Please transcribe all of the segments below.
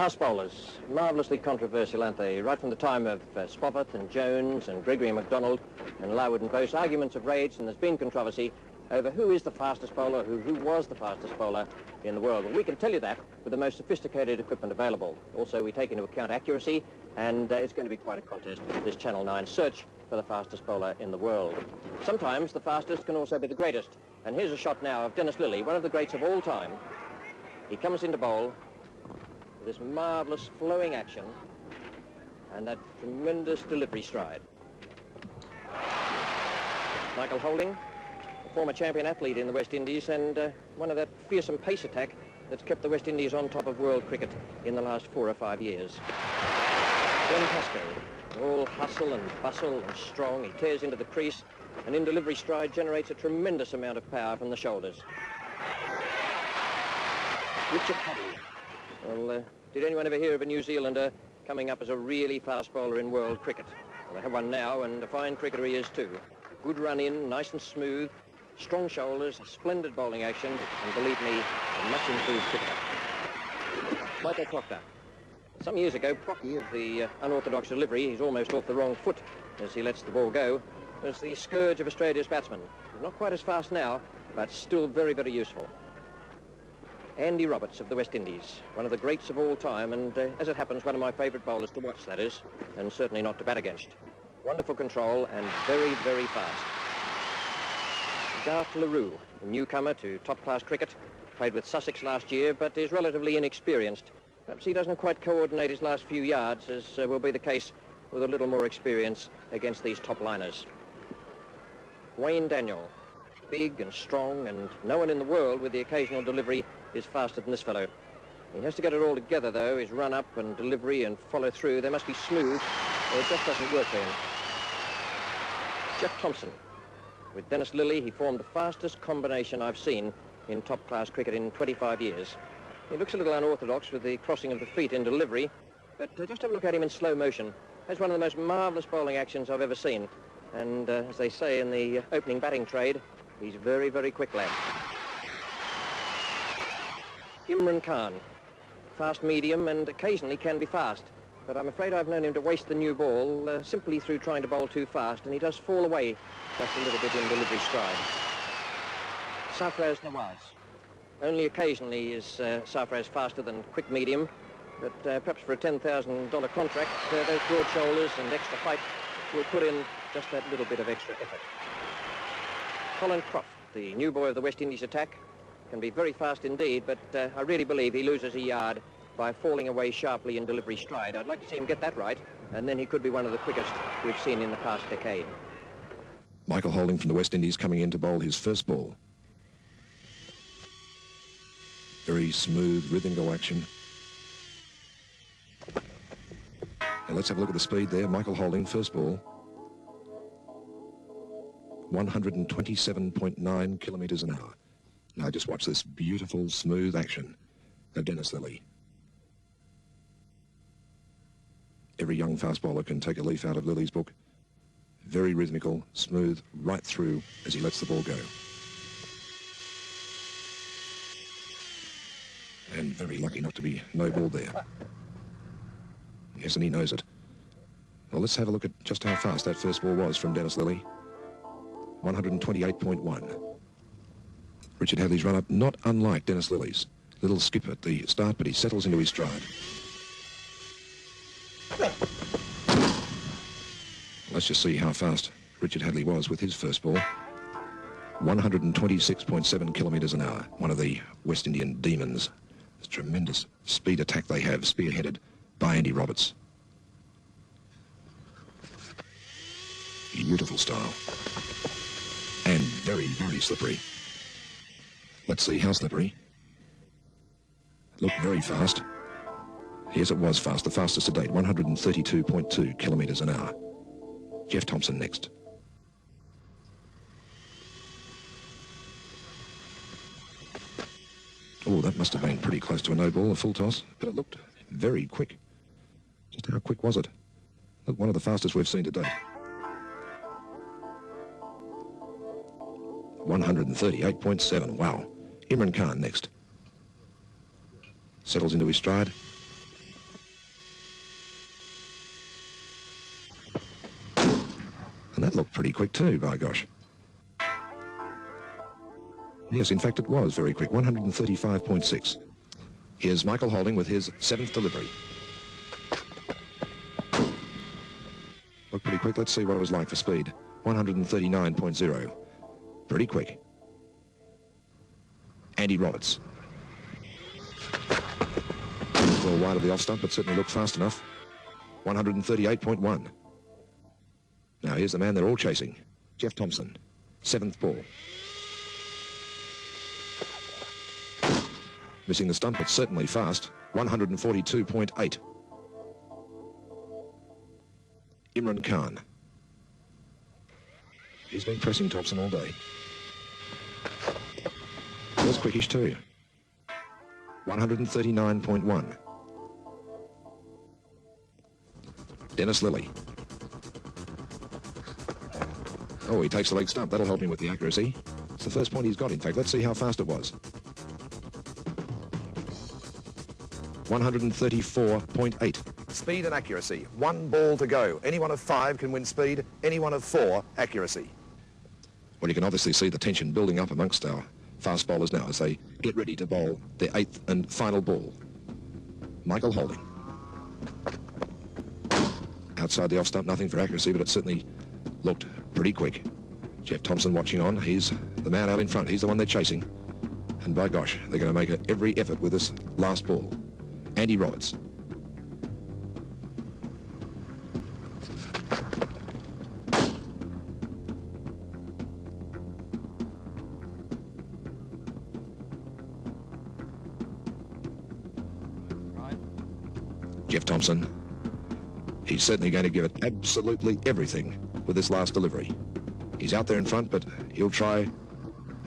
Fast bowlers, marvellously controversial, aren't they? Right from the time of Spofford and Jones and Gregory and MacDonald and Larwood and Bose, arguments have raged, and there's been controversy over who is the fastest bowler, who was the fastest bowler in the world. Well, we can tell you that with the most sophisticated equipment available. Also, we take into account accuracy, and it's going to be quite a contest, this Channel 9 search for the fastest bowler in the world. Sometimes the fastest can also be the greatest. And here's a shot now of Dennis Lillee, one of the greats of all time. He comes into bowl with this marvellous flowing action and that tremendous delivery stride. Michael Holding, a former champion athlete in the West Indies, and one of that fearsome pace attack that's kept the West Indies on top of world cricket in the last 4 or 5 years. Glenn Pascoe, all hustle and bustle and strong. He tears into the crease and in delivery stride generates a tremendous amount of power from the shoulders. Richard Hadlee. Well, did anyone ever hear of a New Zealander coming up as a really fast bowler in world cricket? Well, they have one now, and a fine cricketer he is too. Good run in, nice and smooth, strong shoulders, splendid bowling action, and believe me, a much improved cricketer. Michael Proctor. Some years ago, Procky, of the unorthodox delivery, he's almost off the wrong foot as he lets the ball go, was the scourge of Australia's batsmen. Not quite as fast now, but still very, very useful. Andy Roberts of the West Indies, one of the greats of all time, and as it happens, one of my favourite bowlers to watch, that is, and certainly not to bat against. Wonderful control and very, very fast. Garth LaRue, a newcomer to top-class cricket, played with Sussex last year, but is relatively inexperienced. Perhaps he doesn't quite coordinate his last few yards, as will be the case with a little more experience against these top liners. Wayne Daniel, big and strong, and no one in the world with the occasional delivery is faster than this fellow. He has to get it all together, though. His run-up and delivery and follow-through, they must be smooth, or it just doesn't work for him. Jeff Thompson. With Dennis Lillee, he formed the fastest combination I've seen in top-class cricket in 25 years. He looks a little unorthodox with the crossing of the feet in delivery, but just have a look at him in slow motion. That's one of the most marvellous bowling actions I've ever seen. And as they say in the opening batting trade, he's very, very quick lad. Imran Khan, fast medium and occasionally can be fast, but I'm afraid I've known him to waste the new ball simply through trying to bowl too fast, and he does fall away just a little bit in delivery stride. Sarfraz Nawaz. Only occasionally is Sarfraz faster than quick medium, but perhaps for a $10,000 contract, those broad shoulders and extra height will put in just that little bit of extra effort. Colin Croft, the new boy of the West Indies attack, can be very fast indeed, but I really believe he loses a yard by falling away sharply in delivery stride. I'd like to see him get that right, and then he could be one of the quickest we've seen in the past decade. Michael Holding from the West Indies coming in to bowl his first ball. Very smooth, rhythmical action. And let's have a look at the speed there. Michael Holding, first ball. 127.9 kilometres an hour. Now just watch this beautiful, smooth action of Dennis Lillee. Every young fast bowler can take a leaf out of Lillee's book. Very rhythmical, smooth, right through as he lets the ball go. And very lucky not to be no-balled there. Yes, and he knows it. Well, let's have a look at just how fast that first ball was from Dennis Lillee. 128.1. Richard Hadlee's run-up, not unlike Dennis Lillee's. Little skip at the start, but he settles into his stride. Let's just see how fast Richard Hadlee was with his first ball. 126.7 kilometres an hour. One of the West Indian demons. This tremendous speed attack they have, spearheaded by Andy Roberts. Beautiful style. And very, very slippery. Let's see how slippery. Looked very fast. Yes, it was fast, the fastest to date, 132.2 kilometres an hour. Jeff Thompson next. Oh, that must have been pretty close to a no ball, a full toss, but it looked very quick. Just how quick was it? Look, one of the fastest we've seen to date. 138.7, wow. Imran Khan next. Settles into his stride. pretty quick too, by gosh. Yes, in fact it was very quick, 135.6. Here's Michael Holding with his 7th delivery. Looked pretty quick. Let's see what it was like for speed. 139.0. Pretty quick. Andy Roberts. A little wide of the off stump, but certainly looked fast enough. 138.1. Now here's the man they're all chasing. Jeff Thompson. 7th ball. Missing the stump, but certainly fast. 142.8. Imran Khan. He's been pressing Thompson all day. Was quickish too. 139.1. Dennis Lilly. Oh, he takes the leg stump. That'll help him with the accuracy. It's the first point he's got, in fact. Let's see how fast it was. 134.8. Speed and accuracy. 1 ball to go. Anyone of 5 can win speed. Anyone of 4, accuracy. Well, you can obviously see the tension building up amongst our fast bowlers now as they get ready to bowl their 8th and final ball. Michael Holding. Outside the off stump, nothing for accuracy, but it certainly looked pretty quick. Jeff Thompson watching on. He's the man out in front. He's the one they're chasing. And by gosh, they're going to make every effort with this last ball. Andy Roberts. Jeff Thompson. He's certainly going to give it absolutely everything with this last delivery. He's out there in front, but he'll try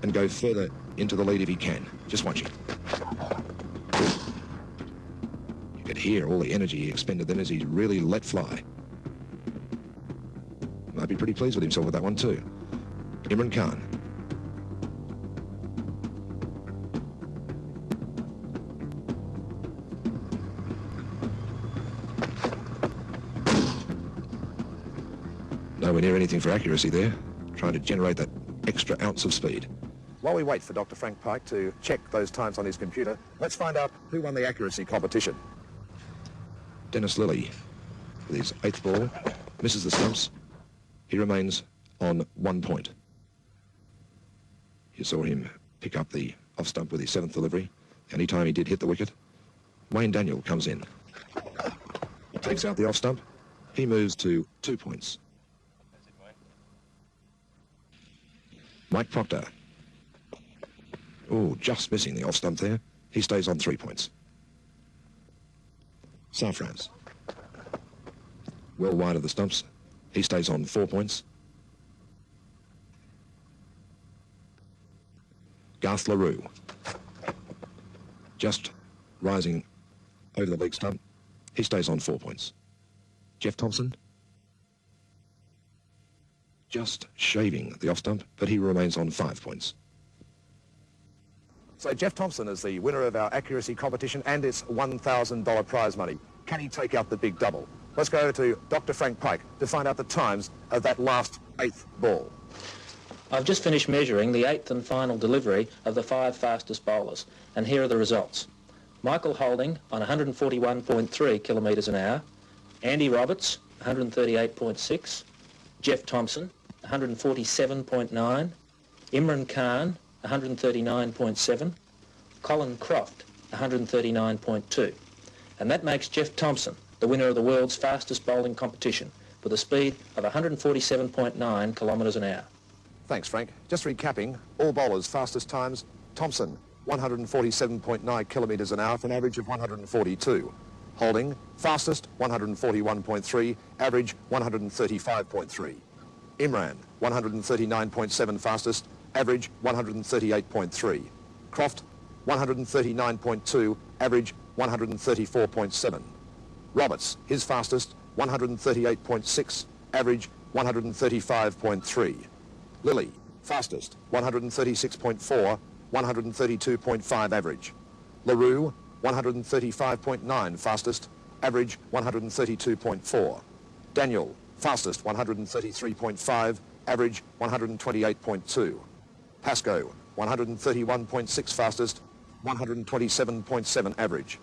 and go further into the lead if he can. Just watch him. You could hear all the energy he expended then as he really let fly. Might be pretty pleased with himself with that one too. Imran Khan. Nowhere near anything for accuracy there, trying to generate that extra ounce of speed. While we wait for Dr. Frank Pike to check those times on his computer, let's find out who won the accuracy competition. Dennis Lilly, with his 8th ball, misses the stumps. He remains on 1 point. You saw him pick up the off stump with his 7th delivery. Any time he did hit the wicket, Wayne Daniel comes in. Takes out the off stump. He moves to 2 points. Mike Proctor. Oh, just missing the off stump there. He stays on 3 points. Safrans. Well wide of the stumps. He stays on 4 points. Garth LaRue. Just rising over the leg stump. He stays on 4 points. Jeff Thompson. Just shaving the off stump, but he remains on 5 points. So Jeff Thompson is the winner of our accuracy competition and its $1,000 prize money. Can he take out the big double? Let's go over to Dr. Frank Pike to find out the times of that last 8th ball. I've just finished measuring the 8th and final delivery of the 5 fastest bowlers, and here are the results. Michael Holding on 141.3 kilometres an hour, Andy Roberts 138.6, Jeff Thompson 147.9, Imran Khan 139.7, Colin Croft 139.2, and that makes Jeff Thompson the winner of the world's fastest bowling competition with a speed of 147.9 kilometres an hour. Thanks, Frank. Just recapping, all bowlers' fastest times: Thompson 147.9 kilometres an hour for an average of 142. Holding, fastest 141.3, average 135.3. Imran 139.7 fastest, average 138.3. Croft 139.2, average 134.7. Roberts, his fastest 138.6, average 135.3. Lilly, fastest 136.4, 132.5 average. LaRue 135.9 fastest, average 132.4. Daniel, fastest 133.5, average 128.2. Pascoe, 131.6 fastest, 127.7 average.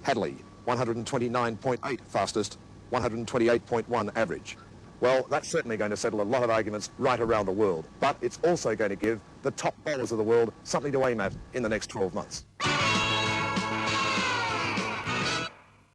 Hadley, 129.8 fastest, 128.1 average. Well, that's certainly going to settle a lot of arguments right around the world, but it's also going to give the top bowlers of the world something to aim at in the next 12 months.